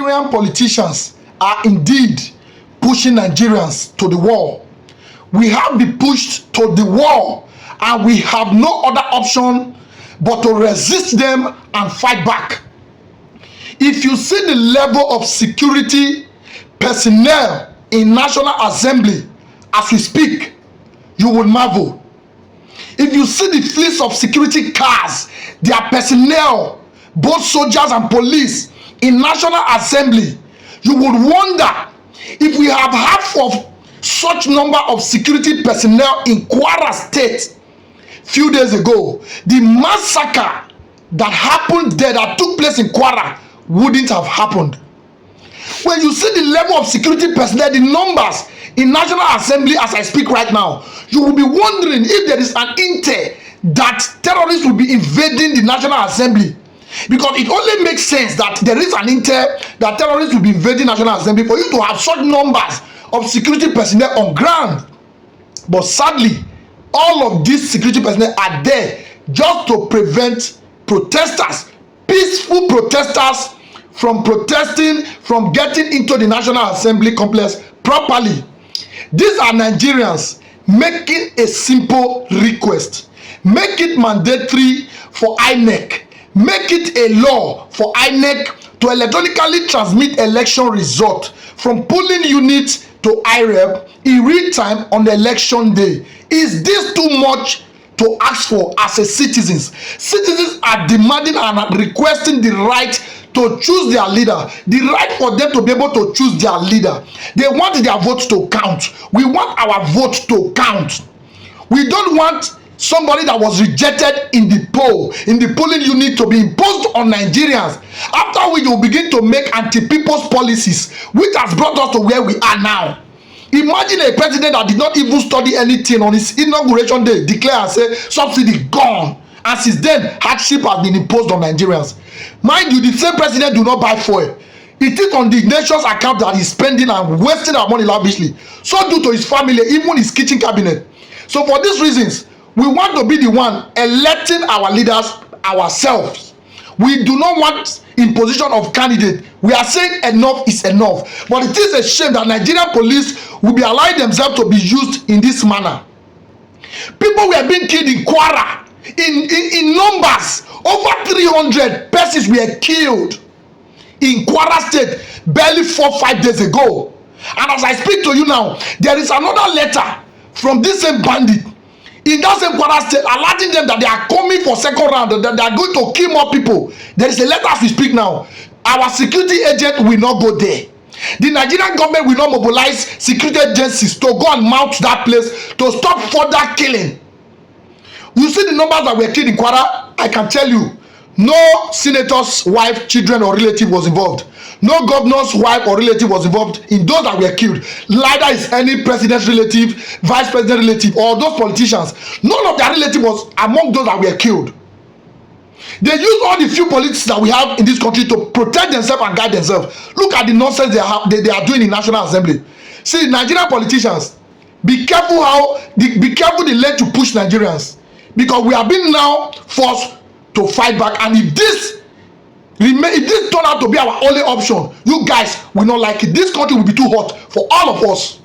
Nigerian politicians are indeed pushing Nigerians to the wall. We have been pushed to the wall, and we have no other option but to resist them and fight back. If you see the level of security personnel in National Assembly as we speak, you will marvel. If you see the fleets of security cars, their personnel, both soldiers and police in National Assembly, you would wonder if we have half of such number of security personnel in Kwara State few days ago. The massacre that happened there, that took place in Kwara, wouldn't have happened. When you see the level of security personnel, the numbers in National Assembly as I speak right now, you will be wondering if there is an intel that terrorists will be invading the National Assembly, because it only makes sense that there is an intel that terrorists will be invading National Assembly for you to have such numbers of security personnel on ground. But sadly, all of these security personnel are there just to prevent protesters, peaceful protesters, from protesting, from getting into the National Assembly complex properly. These are Nigerians making a simple request. Make it mandatory for INEC. Make it a law for INEC to electronically transmit election results from polling units to IREP in real time on the election day. Is this too much to ask for as a citizens? Citizens are demanding and requesting the right to choose their leader, the right for them to be able to choose their leader. They want their votes to count. We want our votes to count. We don't want somebody that was rejected in the poll, in the polling unit, to be imposed on Nigerians, after which will begin to make anti-people's policies, which has brought us to where we are now. Imagine a president that did not even study anything on his inauguration day, declare and say subsidy gone, and since then hardship has been imposed on Nigerians. Mind you, the same president do not buy fuel. It is on the nation's account that he's spending and wasting our money lavishly. So do to his family, even his kitchen cabinet. So for these reasons, we want to be the one electing our leaders ourselves. We do not want imposition of candidate. We are saying enough is enough. But it is a shame that Nigerian police will be allowing themselves to be used in this manner. People were being killed in Kwara. In numbers, over 300 persons were killed in Kwara State barely 4-5 days ago. And as I speak to you now, there is another letter from this same bandit in that same Kwara State alerting them that they are coming for second round, that they are going to kill more people. There is a letter as we speak now. Our security agent will not go there. The Nigerian government will not mobilize security agencies to go and mount that place to stop further killing. You see the numbers that were killed in Kwara. I can tell you, no senator's wife, children, or relative was involved. No governor's wife or relative was involved in those that were killed. Neither is any president's relative, vice president relative, or those politicians. None of their relative was among those that were killed. They use all the few politics that we have in this country to protect themselves and guide themselves. Look at the nonsense they are doing in National Assembly. See, Nigerian politicians, be careful the length to push Nigerians, because we are being now forced to fight back. And if this turn out to be our only option, you guys will not like it. This country will be too hot for all of us.